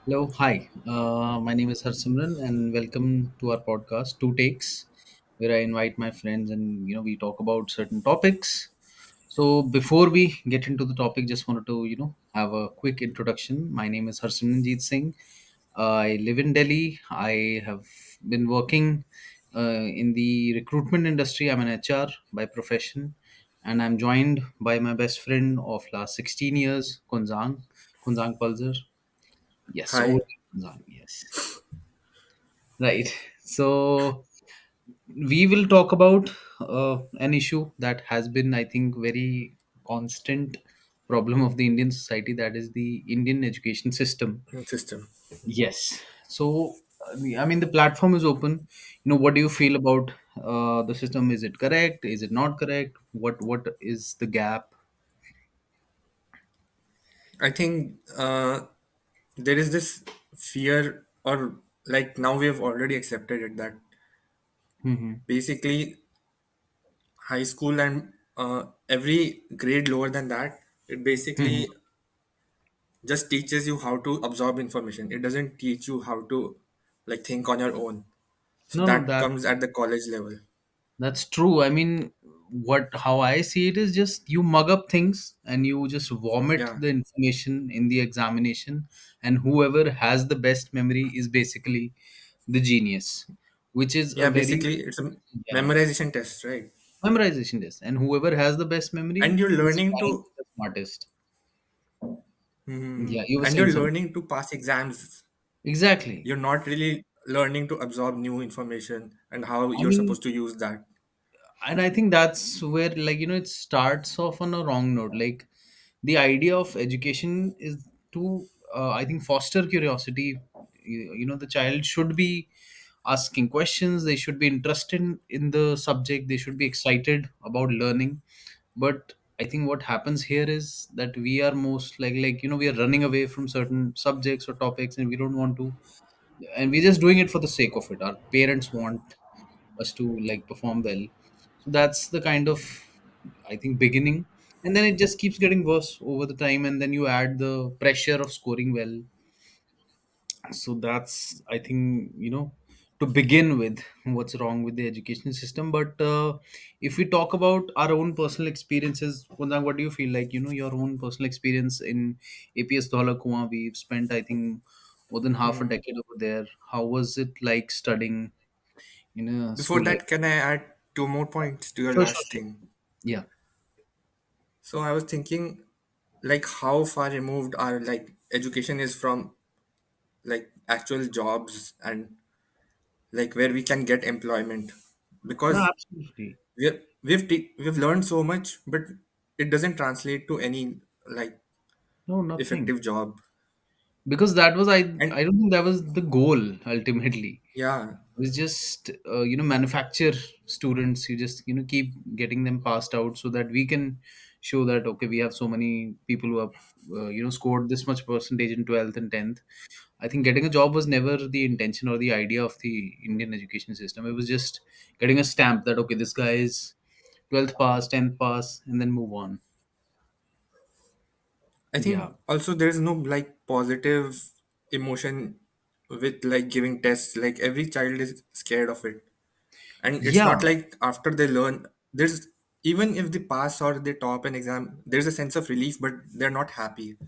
Hello, hi. My name is Harsimran, and welcome to our podcast, Two Takes, where I invite my friends and we talk about certain topics. So before we get into the topic, just wanted to have a quick introduction. My name is Harsimranjeet Singh. I live in Delhi. I have been working in the recruitment industry. I'm an HR by profession, and I'm joined by my best friend of last 16 years, Kunzang Palzer. Yes, over Hi. to you, Kunzang. Yes. Right. So we will talk about an issue that has been, I think, very constant problem of the Indian society. That is the Indian education system. System. Yes. So I mean, the platform is open. What do you feel about the system? Is it correct? Is it not correct? What is the gap? I think there is this fear, or like now we have already accepted it that Hmm. basically high school and every grade lower than that, it Hmm. basically just teaches you how to absorb information. It doesn't teach you how to like think on your own. So No, no, that that comes at the college level. That's true. I mean, how I see it is just you mug up things and you just vomit Yeah. the information in the examination, and whoever has the best memory is basically the genius, which is a Yeah, very basically it's a yeah memorization test, right? memorization test. And whoever has the best And memory you're is learning trying to to be the smartest. Mhm. Yeah, you were and saying you're something. learning to pass exams. Exactly. You're not really learning to absorb new information and how I you're mean, supposed to use that. and I think that's where, it starts off on a wrong note. Like, the idea of education is to I think foster curiosity. The child should be asking questions, they should be interested in the subject, they should be excited about learning. But I think what happens here is that we are most we are running away from certain subjects or topics, and we don't want to, and we're just doing it for the sake of it. Our parents want us to perform well. So that's the kind of, I think, beginning. And then it just keeps getting worse over the time, and then you add the pressure of scoring well. So that's, I think, to begin with, what's wrong with the education system. But if we talk about our own personal experiences, Kundang, what do you feel like, your own personal experience in APS Dhola? We've spent, I think, more than half a decade over there. How was it like studying in a Before school like? that, can I add two more points to your Sure, sure, last sure. thing? Yeah. So I was thinking like how far removed our like education is from like actual jobs and like where we can get employment, No, because absolutely. we've learned so much, but it doesn't translate to any like No, nothing. effective job. Because that was, I And don't think that was the goal ultimately. yeah, It's just manufacture students. You just keep getting them passed out so that we can show that, okay, we have so many people who have scored this much percentage in 12th and 10th. I think getting a job was never the intention or the idea of the Indian education system. It was just getting a stamp that, okay, this guy is 12th pass, 10th pass, and then move on. I Yeah. think also there is no like positive emotion with like giving tests. Like every child is scared of it. And it's Yeah. not like after they learn, there's even if they pass or they top an exam, there's a sense of relief, but they're not happy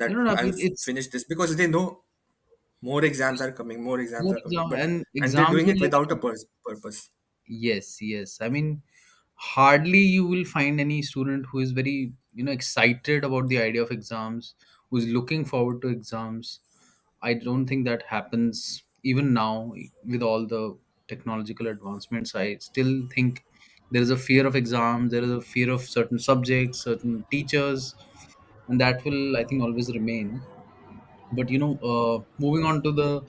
I that don't know. I've It's finished this because they know more exams are coming, more exams more are coming. exam, But and and they're exams doing are it like. without a purpose. Yes, yes. I mean, hardly you will find any student who is very, excited about the idea of exams, who is looking forward to exams. I don't think that happens even now with all the technological advancements. I still think there is a fear of exams, there is a fear of certain subjects, certain teachers, and that will, I think, always remain. But moving on to the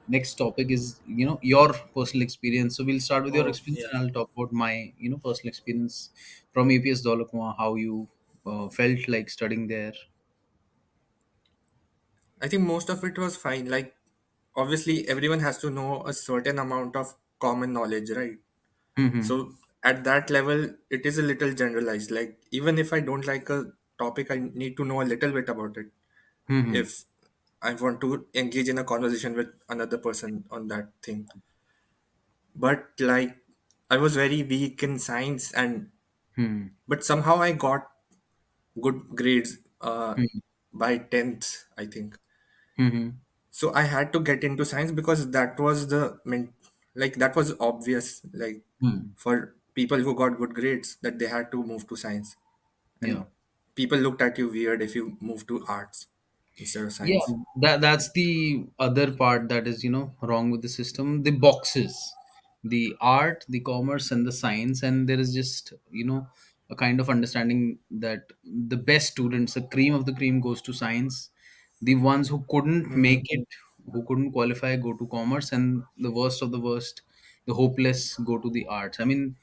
next topic is your personal experience. So we'll start with your Oh experience, yeah. and I'll talk about my personal experience from APS Dolakuma, how you felt like studying there. I think most of it was fine. Like obviously everyone has to know a certain amount of common knowledge, right? Hmm. So at that level, it is a little generalized. Like even if I don't like a topic, I need to know a little bit about it. Hmm. If I want to engage in a conversation with another person on that thing. But like I was very weak in science, and Hmm. but somehow I got good grades Hmm. by 10th, I think. Hmm. So I had to get into science because that was like that was obvious, like Hmm. for people who got good grades that they had to move to science. Yeah. And people looked at you weird if you moved to arts instead of Yeah, science. that's the other part that is, wrong with the system. The boxes, the art, the commerce, and the science, and there is just, a kind of understanding that the best students, the cream of the cream, goes to science. The ones who couldn't make Hmm. it, who couldn't qualify, go to commerce, and the worst of the worst, the hopeless, go to the arts. I mean,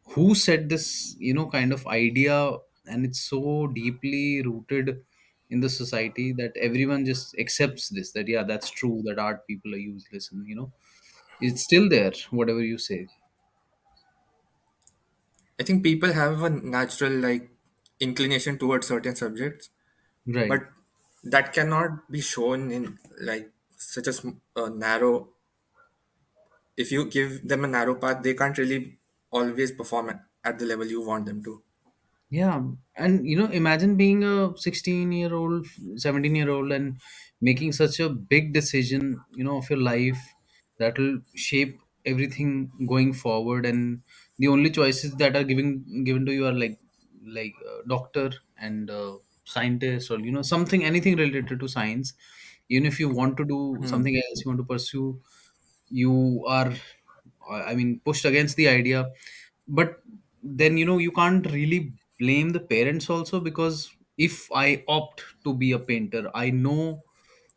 who said this, kind of idea, and it's so deeply rooted in the society that everyone just accepts this, that yeah, that's true, that art people are useless, and it's still there, whatever you say. I think people have a natural like inclination towards certain subjects, Right. but that cannot be shown in like such a narrow. If you give them a narrow path, they can't really always perform at the level you want them to. Yeah, and imagine being a 16-year-old, 17-year-old, and making such a big decision, of your life that will shape everything going forward. And the only choices that are given to you are like doctor and scientist, or something, anything related to science. Even if you want to do Hmm. something else, you want to pursue, you are, I mean, pushed against the idea. But then you can't really blame the parents also, because if I opt to be a painter, I know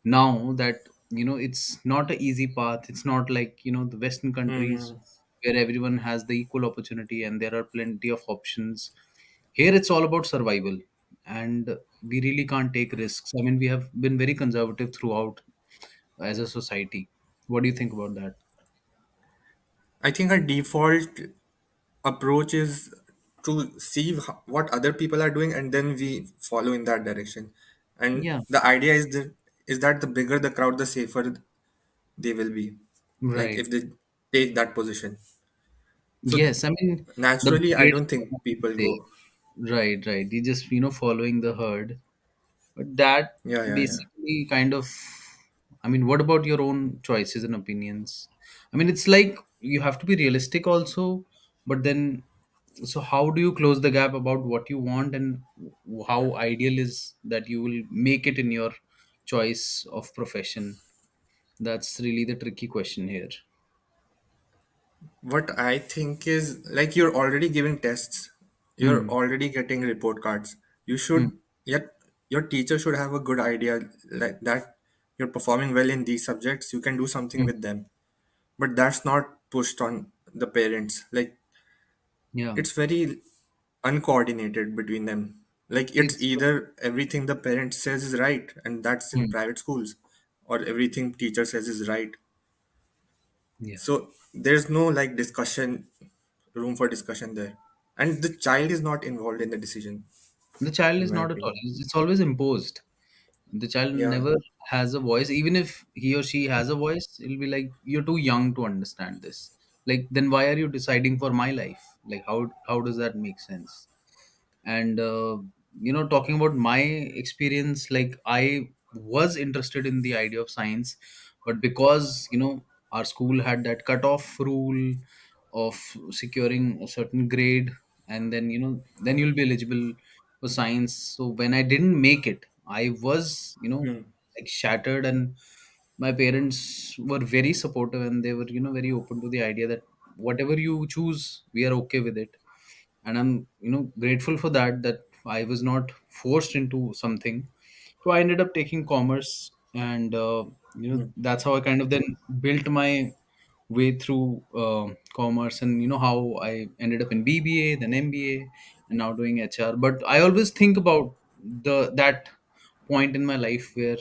now that it's not an easy path. It's not like the Western countries Hmm. where everyone has the equal opportunity and there are plenty of options. Here it's all about survival, and we really can't take risks. I mean, we have been very conservative throughout as a society. What do you think about that? I think our default approach is to see what other people are doing and then we follow in that direction. And Yeah. the idea is that the bigger the crowd, the safer they will be. Like Right. if they take that position. So Yes, I mean, the naturally, I grades don't are think not at people stake. go. Right, right. You just, following the herd. But that Yeah, yeah, yeah. basically kind of, I mean, what about your own choices and opinions? I mean, it's like you have to be realistic also, but then, so how do you close the gap about what you want, and how ideal is that you will make it in your choice of profession? That's really the tricky question here. What I think is like you're already giving tests, you're Hmm. already getting report cards. You Hmm. should yet your teacher should have a good idea like that you're performing well in these subjects. You can do something Hmm. with them, but that's not pushed on the parents. Like Yeah. it's very uncoordinated between them. Like it's It's, either everything the parent says is right, and that's in hmm. private schools, or everything teacher says is right. Yeah. So there's no like discussion room for discussion there, and the child is not involved in the decision, The child in is my not at all. opinion. It's always imposed. The child Yeah. never has a voice. Even if he or she has a voice, it'll be like, you're too young to understand this. Like, then why are you deciding for my life? Like, how does that make sense? And talking about my experience, like, I was interested in the idea of science, but because our school had that cutoff rule of securing a certain grade, and then then you'll be eligible for science. So when I didn't make it, I was Hmm. like shattered. And my parents were very supportive, and they were very open to the idea that whatever you choose, we are okay with it. And I'm grateful for that I was not forced into something. So I ended up taking commerce, and that's how I kind of then built my way through commerce, and how I ended up in BBA, then MBA, and now doing HR. But I always think about the that point in my life where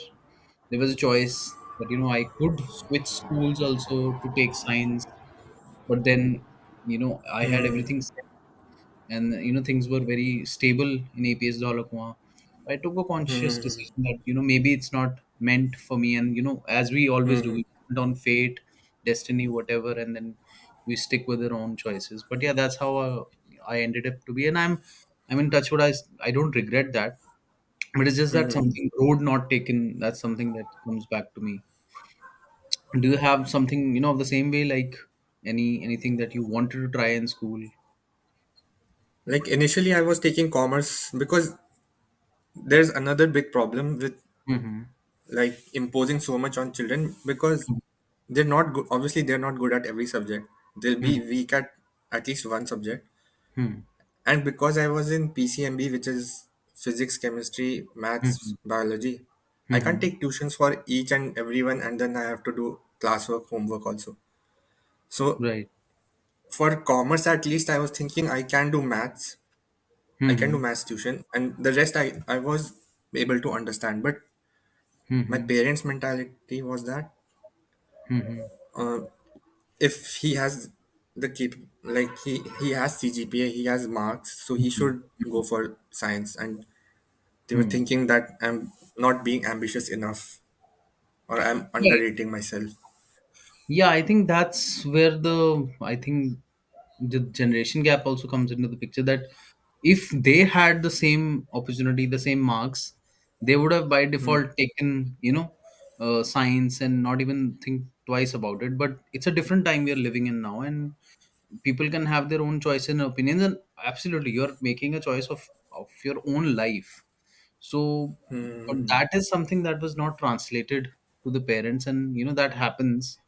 there was a choice that I could switch schools also to take science, but then I had everything set, and things were very stable in APS Dollar. I took a conscious decision that maybe it's not meant for me. And as we always do, Hmm. we depend on fate, destiny, whatever, and then we stick with our own choices. But yeah, that's how I ended up to be. And I'm in touch with, I don't regret that. But it's just that Hmm. something road not taken, that's something that comes back to me. Do you have something, of the same way, like anything that you wanted to try in school? Like initially, I was taking commerce because there's another big problem with Mm-hmm. like imposing so much on children because they're not good. Obviously, they're not good at every subject. They'll be weak at least one subject. Mm-hmm. And because I was in PCMB, which is physics, chemistry, maths, Mm-hmm. biology, I can't Mm-hmm. take tuitions for each and everyone, and then I have to do classwork, homework also. So Right. for commerce, at least I was thinking I can do maths. I can do Mm-hmm. maths tuition, and the rest I was able to understand. But my Mm-hmm. parents' mentality was that Mm-hmm. uh, if he has the like he has CGPA, he has marks, so he Mm-hmm. should go for science. And they were Hmm. thinking that I'm not being ambitious enough or I'm Yeah, underrating myself. yeah, I think that's where I think the generation gap also comes into the picture. That if they had the same opportunity, the same marks, they would have by Hmm. default taken, science and not even think twice about it. But it's a different time we are living in now, and people can have their own choice and opinions. And absolutely, you're making a choice of your own life. So, but Hmm. that is something that was not translated to the parents, and that happens.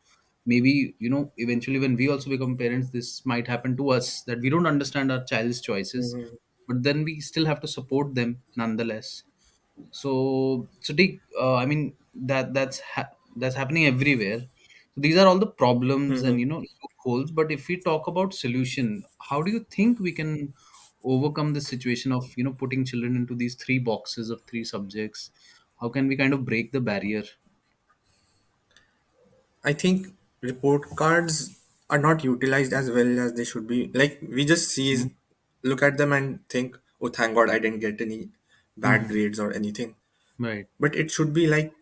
Maybe eventually when we also become parents, this might happen to us, that we don't understand our child's choices, Hmm. but then we still have to support them nonetheless. So Dick, I mean that's happening everywhere. So these are all the problems Hmm. and loopholes. But if we talk about solution, how do you think we can overcome the situation of putting children into these three boxes of three subjects? How can we kind of break the barrier? I think report cards are not utilized as well as they should be. Like we just Mhm. look at them and think, "Oh, thank God I didn't get any bad Mhm. grades or anything." Right. But it should be like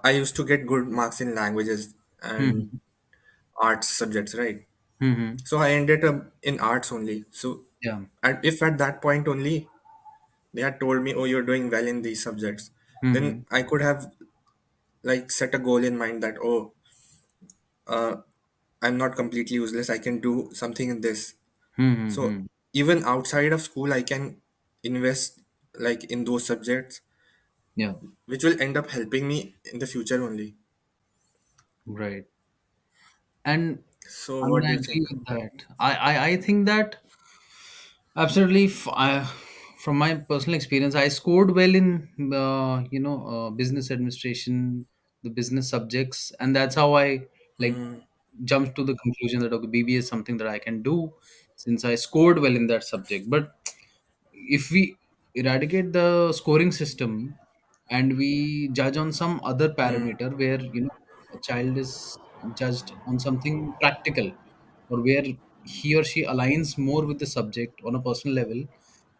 I used to get good marks in languages and Mhm. arts subjects, right? Mhm. So I ended up in arts only. So Yeah. if at that point only they had told me, "Oh, you're doing well in these subjects," then Mhm. I could have like set a goal in mind that, "Oh, I'm not completely useless. I can do something in this." So Mhm. even outside of school, I can invest like in those subjects, Yeah. which will end up helping me in the future only. Right. And So I mean, what do I you agree think? with that. I think that absolutely. From my personal experience, I scored well in business administration, the business subjects, and that's how I like Hmm. jumped to the conclusion that okay, BBA is something that I can do since I scored well in that subject. But if we eradicate the scoring system and we judge on some other parameter where a child is judged on something practical, or where he or she aligns more with the subject on a personal level,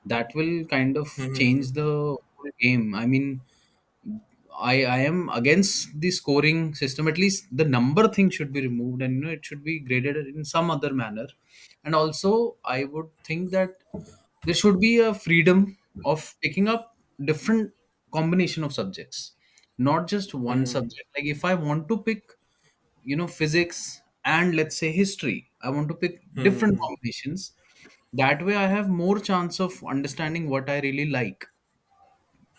that will kind of Hmm. change the whole game. I mean, I am against the scoring system. At least the number thing should be removed, and it should be graded in some other manner. And also, I would think that there should be a freedom of picking up different combination of subjects, not just one Hmm. subject. Like if I want to pick physics and let's say history, I want to pick different Hmm. combinations. That way I have more chance of understanding what I really like.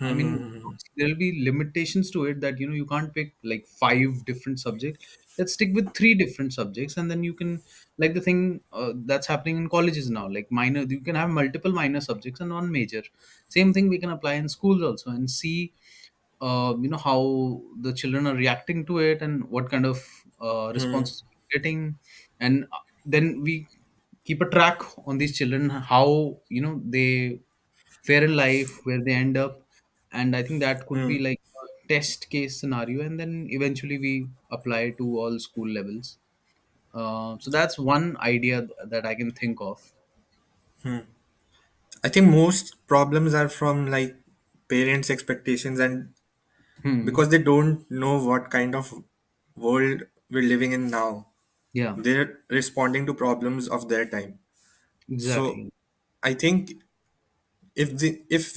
I mean, Hmm. there'll be limitations to it, that you can't pick like five different subjects. Let's stick with three different subjects, and then you can, like the thing that's happening in colleges now, like minor. You can have multiple minor subjects and one major. Same thing we can apply in schools also, and see how the children are reacting to it and what kind of Hmm. responses we're getting, and then we keep a track on these children, how they fare in life, where they end up. And I think that could Hmm. be like a test case scenario, and then eventually we apply to all school levels. So that's one idea that I can think of. I think most problems are from like parents expectations, and Hmm. because they don't know what kind of world we're living in now, Yeah. they're responding to problems of their time. So Exactly. I think if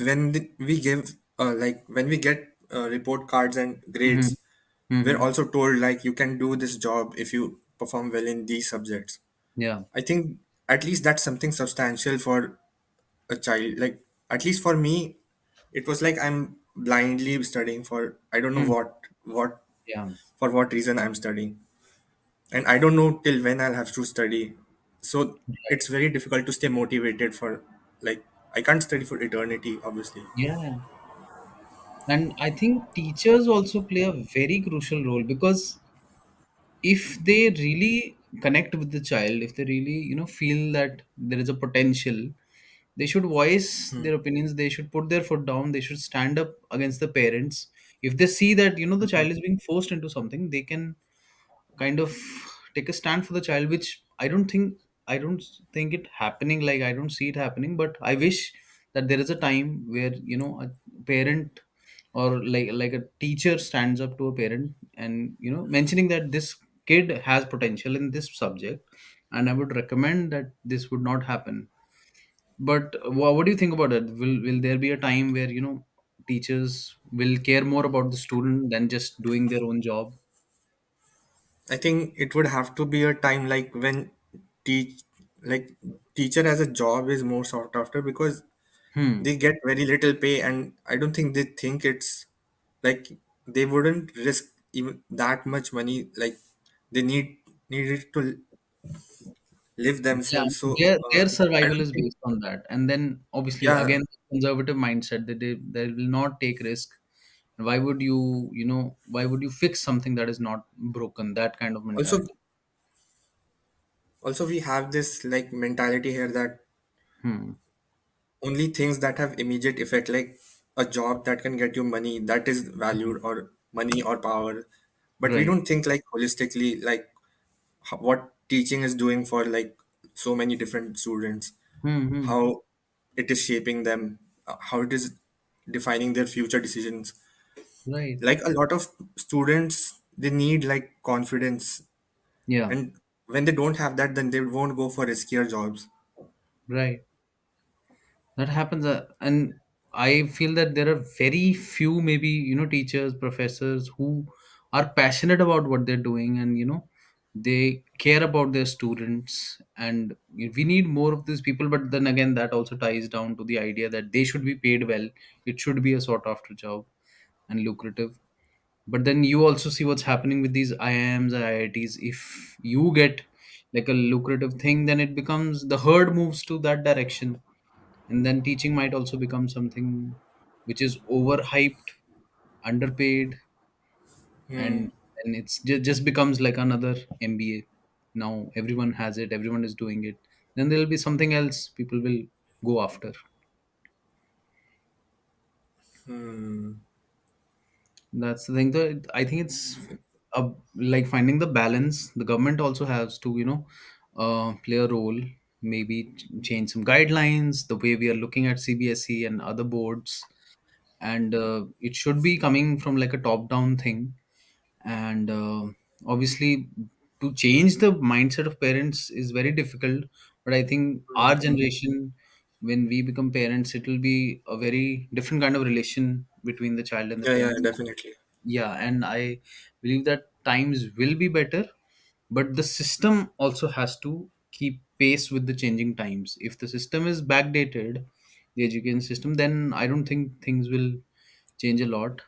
we give like when we get report cards and Hmm. grades, we're Hmm. also told like you can do this job if you perform well in these subjects. Yeah. I think at least that's something substantial for a child. Like at least for me, it was like I'm blindly studying for I don't know Hmm. what Yeah. for what reason I'm studying, and I don't know till when I'll have to study. So Right. it's very difficult to stay motivated for like I can't study for eternity, obviously. Yeah. And I think teachers also play a very crucial role, because if they really connect with the child, if they really, feel that there is a potential, they should voice their opinions, they should put their foot down, they should stand up against the parents. If they see that, the child is being forced into something, they can kind of take a stand for the child, which I don't think it happening, like I don't see it happening. But I wish that there is a time where, a parent, or like a teacher stands up to a parent, and, mentioning that this kid has potential in this subject, and I would recommend that this would not happen. But what do you think about it? Will there be a time where, teachers will care more about the student than just doing their own job? I think it would have to be a time like when teach like teacher as a job is more sought after because Hmm. they get very little pay, and I don't think they think it's like they wouldn't risk even that much money. Like they needed to live Yeah, themselves. So their I survival don't is think, based on that, and then obviously yeah. again conservative mindset that they will not take risk. Why would you, why would you fix something that is not broken? That kind of Also, mentality. we have this like mentality here that Hmm. only things that have immediate effect, like a job that can get you money, that is Hmm. valued, or money or power. But we Right. don't think like holistically, like what teaching is doing for like so many different students, Hmm. Hmm. how it is shaping them, how it is defining their future decisions. Right. Like a lot of students, they need like confidence, Yeah. and when they don't have that, then they won't go for riskier jobs. Right. That happens, and I feel that there are very few, maybe, teachers, professors who are passionate about what they're doing, and, they care about their students. And we need more of these people. But then again, that also ties down to the idea that they should be paid well. It should be a sought after job and lucrative. But then you also see what's happening with these IIMs, IITs. If you get like a lucrative thing, then it becomes, the herd moves to that direction, and then teaching might also become something which is overhyped, underpaid, and then it's just becomes like another MBA. Now everyone has it, everyone is doing it. Then there'll be something else people will go after. That's the thing. I think it's like finding the balance. The government also has to, play a role. Maybe change some guidelines, the way we are looking at CBSE and other boards, and it should be coming from like a top-down thing. And obviously, to change the mindset of parents is very difficult. But I think our generation, when we become parents, it will be a very different kind of relation between the child and the Yeah, yeah, parents. definitely. Yeah, and I believe that times will be better, but the system also has to keep pace with the changing times. If the system is backdated, the education system, then I don't think things will change a lot.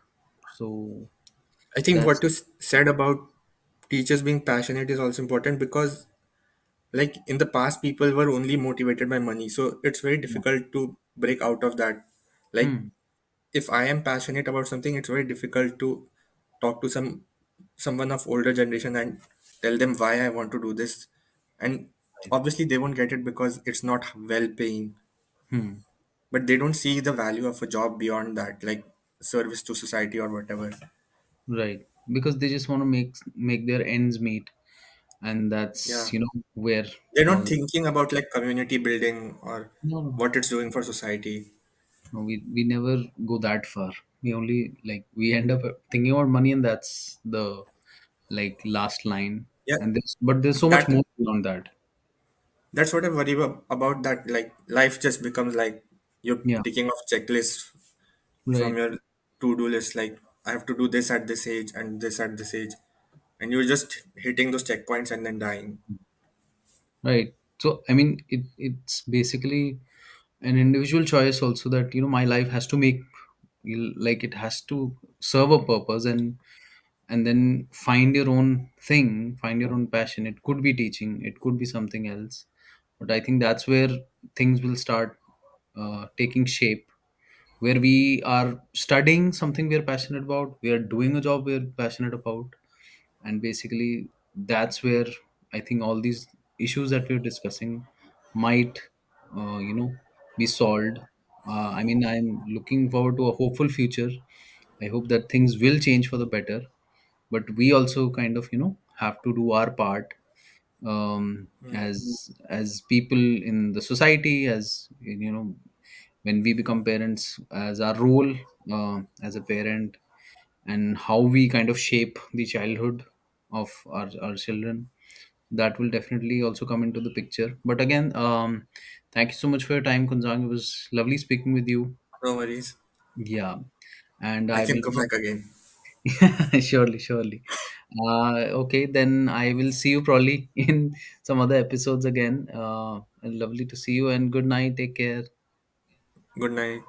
So I think that's. what you said about teachers being passionate is also important because, like, in the past, people were only motivated by money. So it's very difficult to break out of that. Like, Hmm. if I am passionate about something, it's very difficult to talk to someone of older generation and tell them why I want to do this. And Right. obviously, they won't get it because it's not well paying. Hmm. But they don't see the value of a job beyond that, like service to society or whatever. Right. Because they just want to make their ends meet, and that's, Yeah. where They're not all. thinking about like community building or No, no. what it's doing for society. No, we never go that far. We only like we end up thinking about money, and that's the like last line. Yeah, And there's so much that more beyond that. that's what I worry about. That like life just becomes like you're Yeah, ticking off checklists from right, your to-do list. Like I have to do this at this age and this at this age, and you're just hitting those checkpoints and then dying. right. So I mean, it's basically an individual choice also, that my life has to make like it has to serve a purpose, and then find your own thing, find your own passion. It could be teaching, it could be something else, but I think that's where things will start taking shape, where we are studying something we are passionate about, we are doing a job we're passionate about, and basically that's where I think all these issues that we're discussing might be solved. I mean, I'm looking forward to a hopeful future. I hope that things will change for the better, but we also kind of have to do our part, as people in the society, as when we become parents, as our role as a parent, and how we kind of shape the childhood of our children. That will definitely also come into the picture. But again, thank you so much for your time, Kunzang. It was lovely speaking with you. No worries. Yeah, and I I can will come back again. surely, surely. Okay, then I will see you probably in some other episodes again. And lovely to see you, and good night. Take care. Good night.